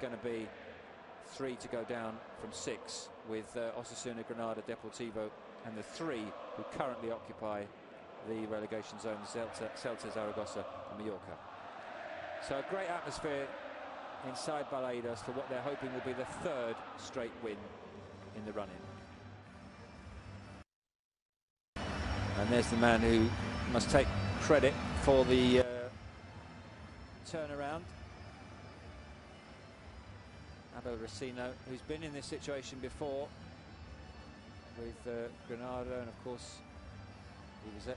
going to be 3 to go down from 6, with Osasuna, Granada, Deportivo, and the 3 who currently occupy the relegation zone: Celta, Zaragoza, and Mallorca. So a great atmosphere inside Balaidos for what they're hoping will be the 3rd straight win in the run-in. And there's the man who must take credit for the turnaround. Abel Racino, who's been in this situation before with Granada, and of course he was at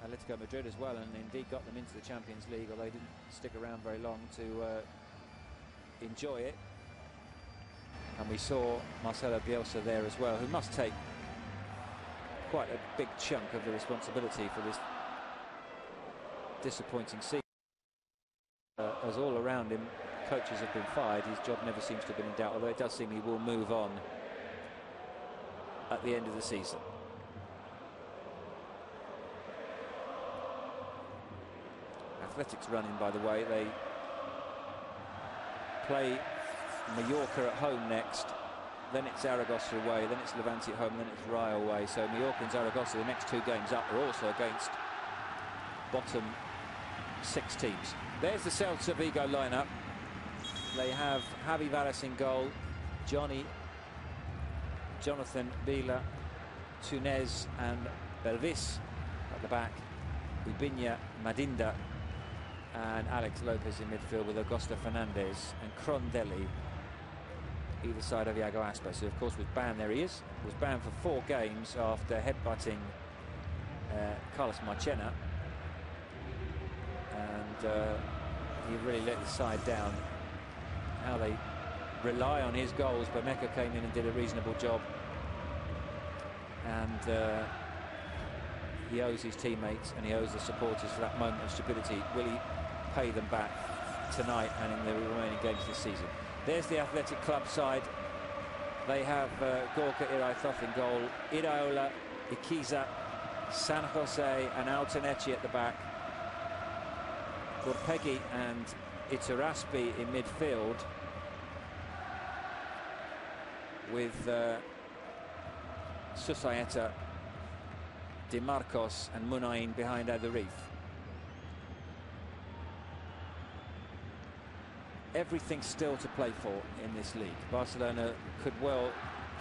Atletico Madrid as well, and indeed got them into the Champions League, although he didn't stick around very long to enjoy it. And we saw Marcelo Bielsa there as well, who must take quite a big chunk of the responsibility for this disappointing season. As all around him coaches have been fired, his job never seems to have been in doubt, although it does seem he will move on at the end of the season. Athletics running, by the way. They play Mallorca at home next, then it's Zaragoza away, then it's Levante at home, then it's Rayo away. So Mallorca and Zaragoza, the next 2 games up, are also against bottom 6 teams. There's the Celta Vigo lineup. They have Javi Valles in goal, Jonathan Vila, Túnez and Belvis at the back, Ubiña, Madinda and Alex Lopez in midfield, with Augusto Fernandez and Crondelli either side of Iago Aspas, who of course was banned. There he is. Was banned for 4 games after headbutting Carlos Marchena, and he really let the side down. How they rely on his goals. Bermejo came in and did a reasonable job, and he owes his teammates and he owes the supporters for that moment of stupidity. Will he pay them back tonight and in the remaining games this season? There's the Athletic Club side. They have Gorka Iraithoff in goal, Iraola, Iquiza, San Jose and Altonetti at the back, Gorpegui and Iturraspe in midfield, with Susaeta, Di Marcos and Munain behind Adarif. Everything still to play for in this league. Barcelona could well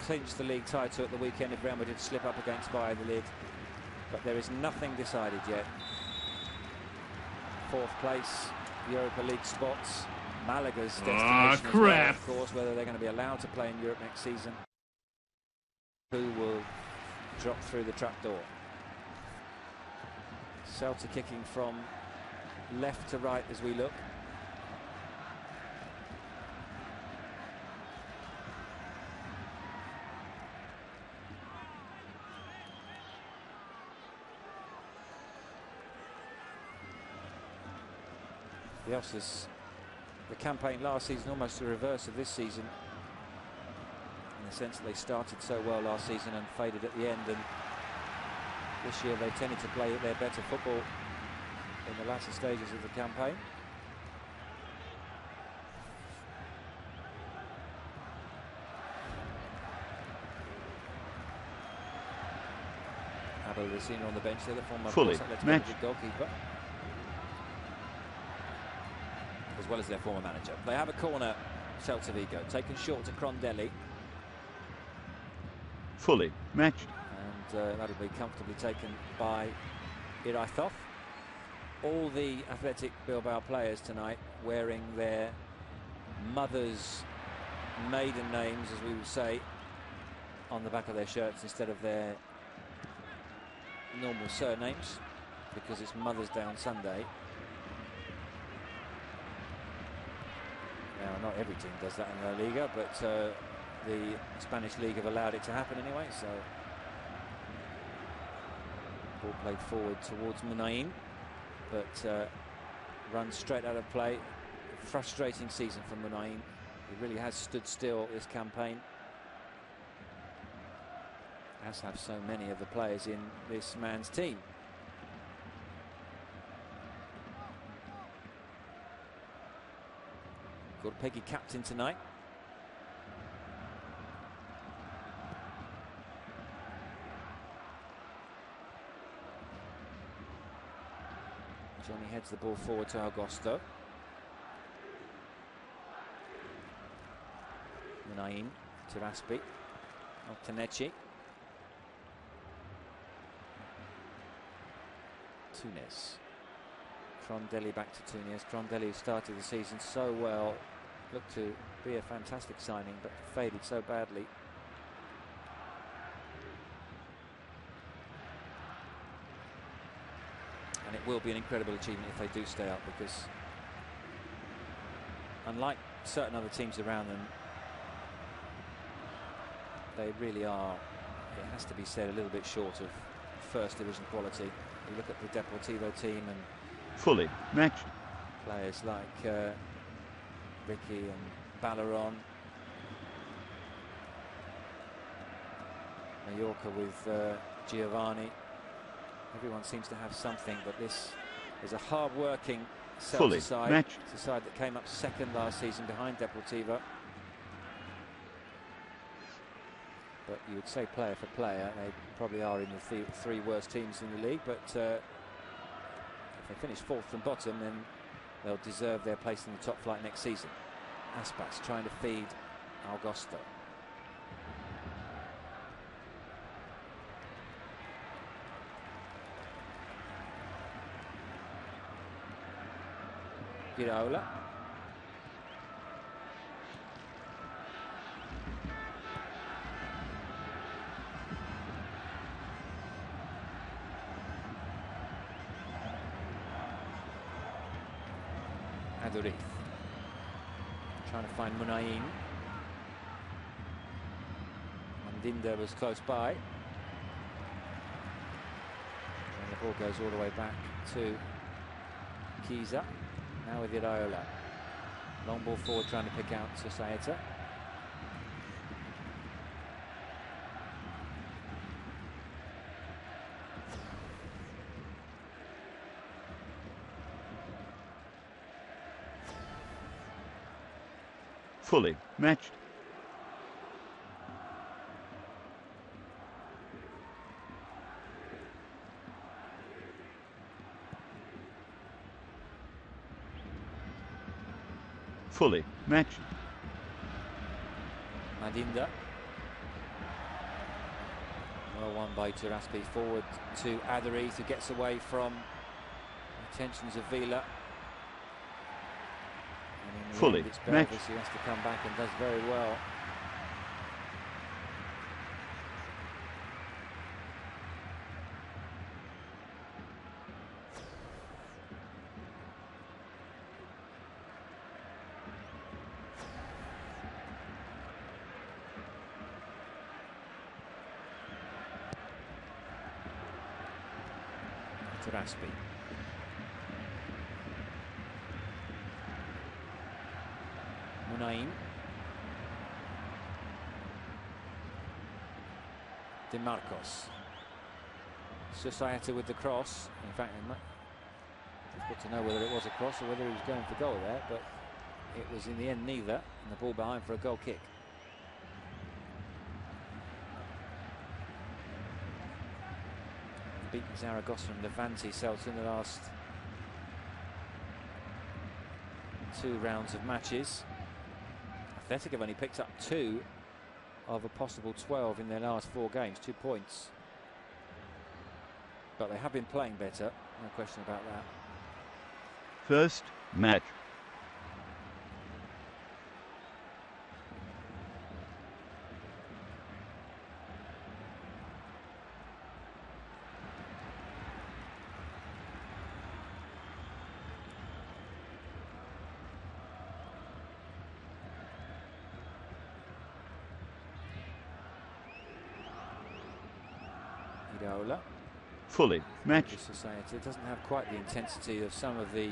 clinch the league title at the weekend if Real Madrid slip up against Valladolid, but there is nothing decided yet. 4th place, Europa League spots, Malaga's destination as well, of course, whether they're going to be allowed to play in Europe next season. Who will drop through the trapdoor? Celta kicking from left to right as we look. Bielsa's the campaign last season almost the reverse of this season, in the sense that they started so well last season and faded at the end, and this year they tended to play their better football in the latter stages of the campaign. Abel Racino on the bench there, the former Athletic goalkeeper, as well as their former manager. They have a corner, Celta Vigo, taken short to Crondelli. Fully matched. And that'll be comfortably taken by Iraithoff. All the Athletic Bilbao players tonight wearing their mother's maiden names, as we would say, on the back of their shirts instead of their normal surnames, because it's Mother's Day on Sunday. Now, not every team does that in La Liga, but the Spanish League have allowed it to happen anyway. So, ball played forward towards Munain, but runs straight out of play. A frustrating season for Munain. He really has stood still this campaign, as have so many of the players in this man's team. Got Peggy captain tonight. Johnny heads the ball forward to Augusto. Munain to Raspi. Altanecci. Tunis. Trondelli back to Tunis. Trondelli, who started the season so well, looked to be a fantastic signing, but faded so badly. And it will be an incredible achievement if they do stay up, because unlike certain other teams around them, they really are, it has to be said, a little bit short of first division quality. You look at the Deportivo team and fully matched players like Ricky and Balleron, Mallorca with Giovanni. Everyone seems to have something, but this is a hard-working Celta side. It's a side that came up second last season behind Deportivo. But you would say player for player, they probably are in the three worst teams in the league. But if they finish fourth from bottom, then they'll deserve their place in the top flight next season. Aspas trying to feed Augusto. Giraola. Aduriz. Trying to find Munain. Mandinda was close by. And the ball goes all the way back to Chiesa. Now with Iraola. Long ball forward trying to pick out Societa. Fully matched. Fully matched. Mandinda. Well won by Teraspi. Forward to Aduriz, who gets away from the attentions of Vila. Fully matched. He has to come back and does very well. Teraspi. Munain. De Marcos. Societa with the cross. In fact, difficult to know whether it was a cross or whether he was going for goal there, but it was in the end neither, and the ball behind for a goal kick. Beaten Zaragoza and Levante Celta in the last 2 rounds of matches. Athletic have only picked up 2 of a possible 12 in their last 4 games, 2 points. But they have been playing better, no question about that. First match. Fully matched. Society. It doesn't have quite the intensity of some of the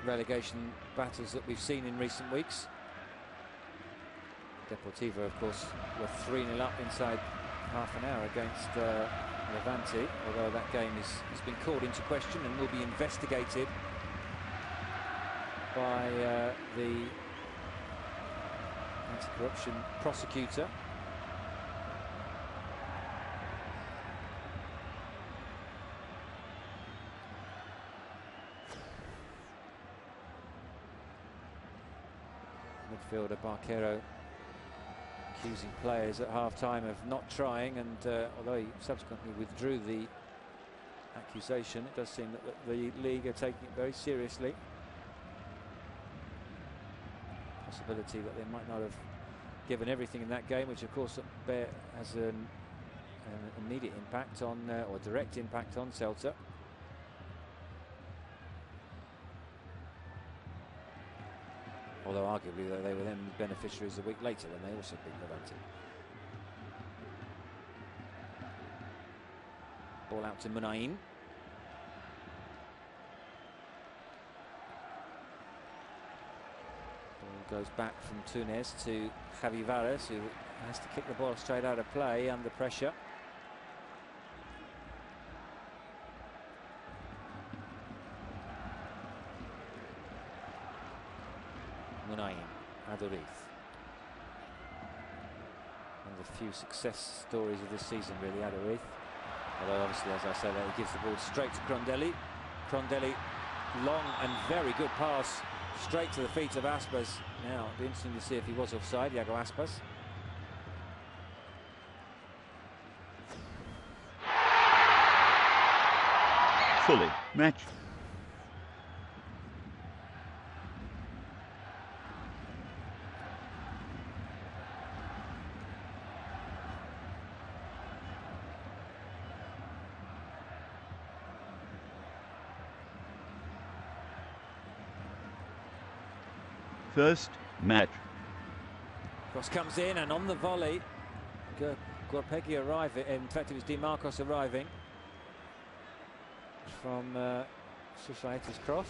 relegation battles that we've seen in recent weeks. Deportivo, of course, were 3-0 up inside half an hour against Levante, although that game has been called into question and will be investigated by the anti-corruption prosecutor. Midfielder Barquero accusing players at half-time of not trying, and although he subsequently withdrew the accusation, it does seem that the league are taking it very seriously. Possibility that they might not have given everything in that game, which of course has an immediate impact on, or direct impact on Celta. Although arguably they were then beneficiaries a week later when they also beat Levante. Ball out to Munain. Ball goes back from Túnez to Javi Varas, who has to kick the ball straight out of play under pressure. Munain, Aduriz. One of the few success stories of this season, really, Aduriz. Although obviously, as I said, he gives the ball straight to Crondelli. Crondelli, long and very good pass straight to the feet of Aspas. Now, it'll be interesting to see if he was offside, Iago Aspas. Fully matched. First match. Cross comes in, and on the volley, Gorpegui arriving. In fact, it was Di Marcos arriving from Susaeta's cross.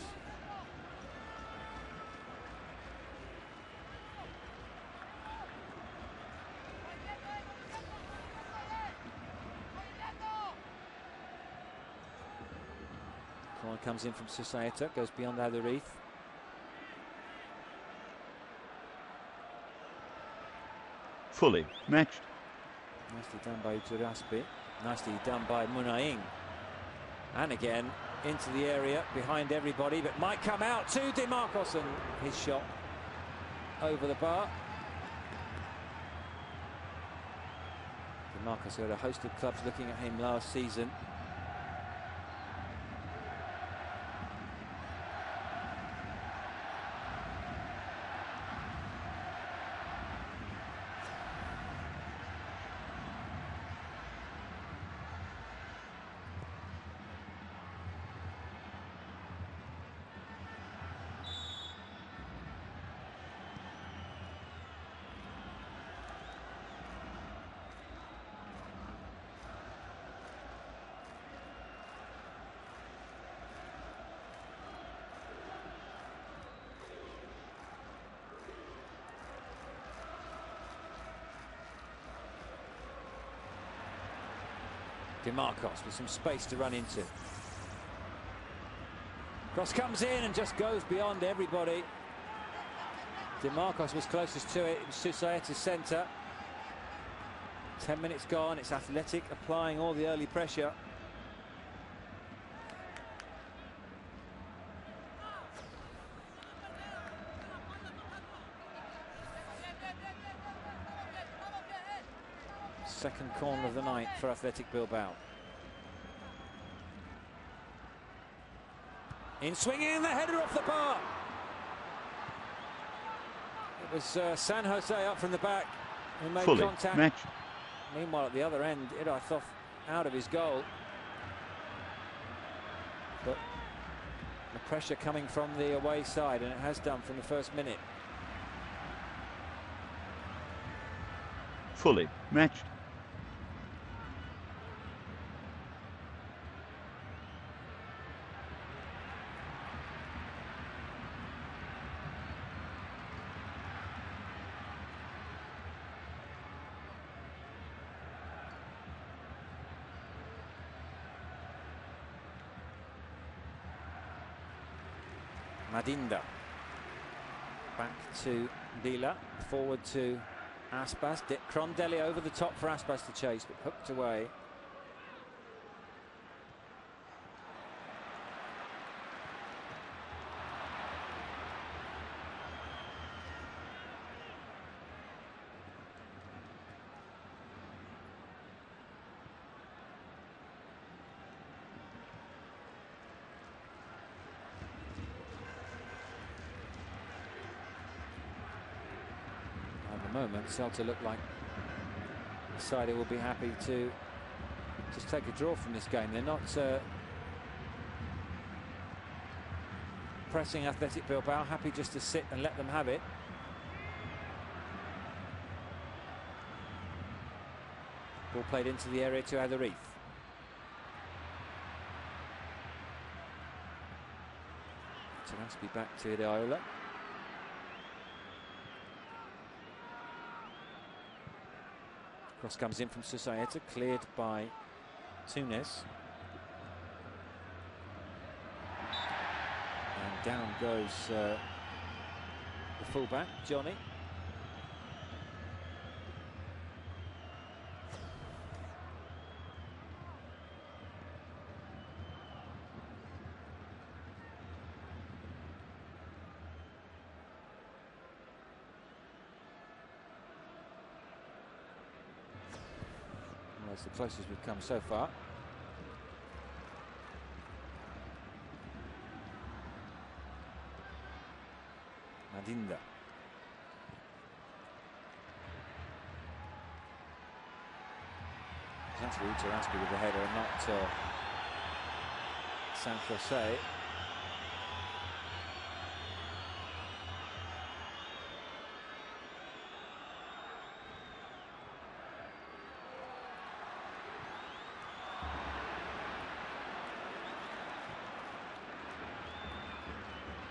Corner comes in from Susaeta, goes beyond Aduriz. Fully matched. Nicely done by Juraspi. Nicely done by Munain. And again into the area behind everybody, but might come out to Di Marcos, and his shot over the bar. Di Marcos had a host of clubs looking at him last season. Di Marcos with some space to run into. Cross comes in and just goes beyond everybody. Di Marcos was closest to it. It was Susaeta's centre. 10 minutes gone. It's Athletic applying all the early pressure. Second corner of the night for Ath.Bilbao. In swinging, the header off the bar. It was San Jose up from the back who made Fully contact. matched. Meanwhile, at the other end, Irazoff out of his goal. But the pressure coming from the away side, and it has done from the first minute. Fully matched. Madinda. Back to Lila, forward to Aspas. Crondelli over the top for Aspas to chase, but hooked away. Moment, Celta look like a side who will be happy to just take a draw from this game. They're not pressing Ath.Bilbao, happy just to sit and let them have it. Ball played into the area to Adariz. Taraspi back to Ideola. Cross comes in from Susaeta, cleared by Tunes. And down goes the fullback, Johnny. That's the closest we've come so far. Madinda. It's actually Taraspi with the header and not San Jose.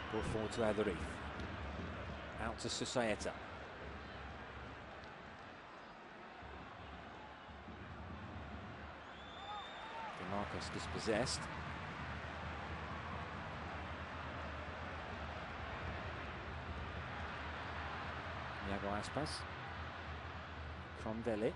Ball forward to Adariz. Out to Susaeta. Marcos dispossessed. Iago Aspas. Crondelli.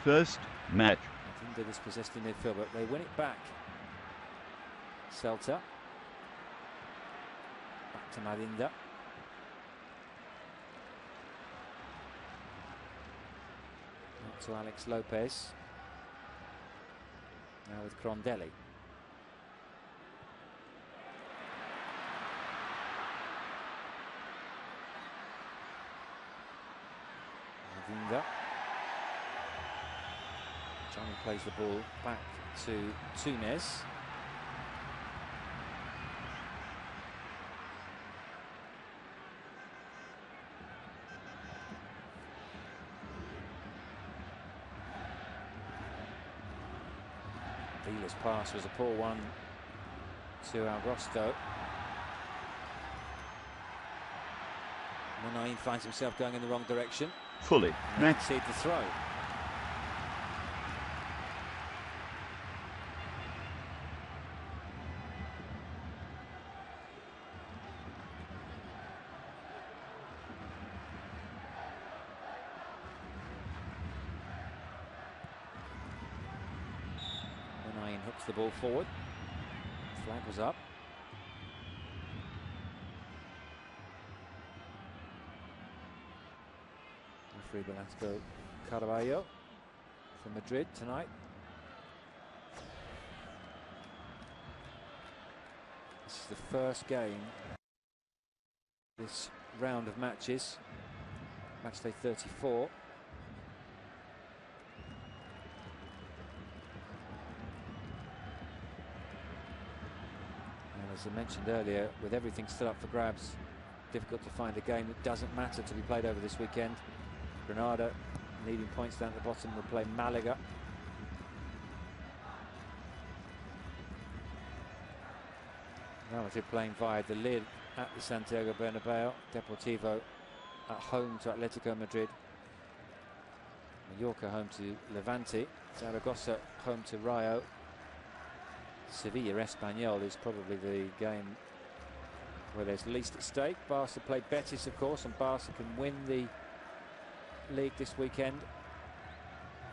First match. I think they're dispossessed in midfield, but they win it back. Celta. Back to Madinda. Out to Alex Lopez. Now with Crondelli. Madinda. Johnny plays the ball back to Tunes. Vila's pass was a poor one to Augusto. Monain finds himself going in the wrong direction. Fully. Match. Concede the throw. Hooks the ball forward. Flag was up. Referee Velasco Carvalho from Madrid tonight. This is the first game this round of matches. Matchday 34. As I mentioned earlier, with everything still up for grabs, difficult to find a game that doesn't matter to be played over this weekend. Granada needing points down at the bottom will play Malaga. Real Madrid playing via the lid at the Santiago Bernabeu. Deportivo at home to Atletico Madrid. Mallorca home to Levante. Zaragoza home to Rayo. Sevilla Espanyol is probably the game where there's least at stake. Barca play Betis, of course, and Barca can win the league this weekend.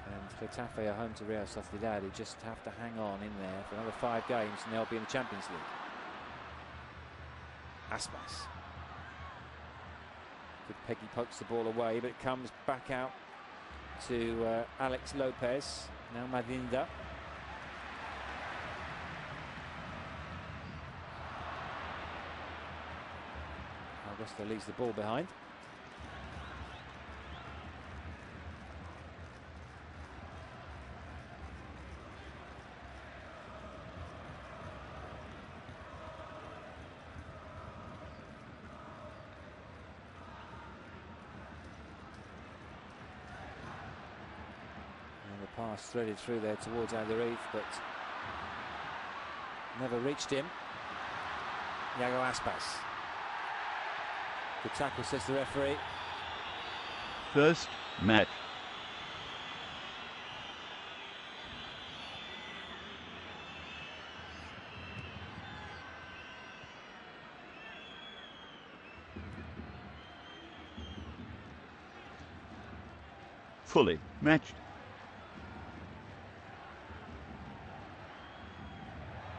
And Getafe are home to Real Sociedad, who just have to hang on in there for another 5 games and they'll be in the Champions League. Aspas. Good Peggy pokes the ball away, but it comes back out to Alex Lopez. Now Madinda. Augusto leaves the ball behind. And the pass threaded through there towards Alderete, but never reached him. Iago Aspas. Good tackle, says the referee. First match. Fully matched.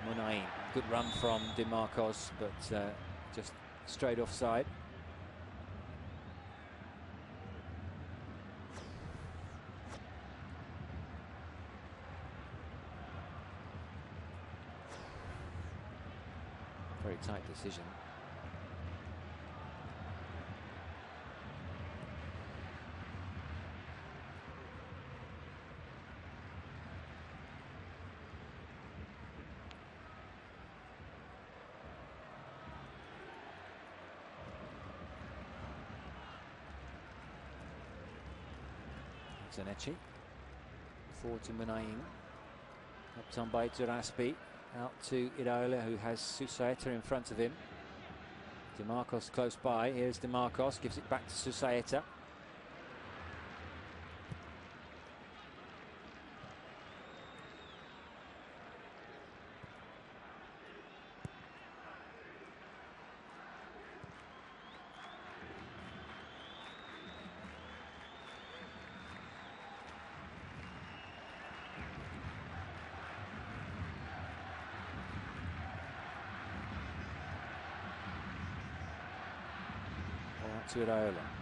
Munain, good run from DeMarcos, but just straight offside. Very tight decision. Zanetti. Forward to Munain. Up on by Duraspi. Out to Iraola, who has Susaeta in front of him. DeMarcos close by. Here's DeMarcos, gives it back to Susaeta. To Iraola.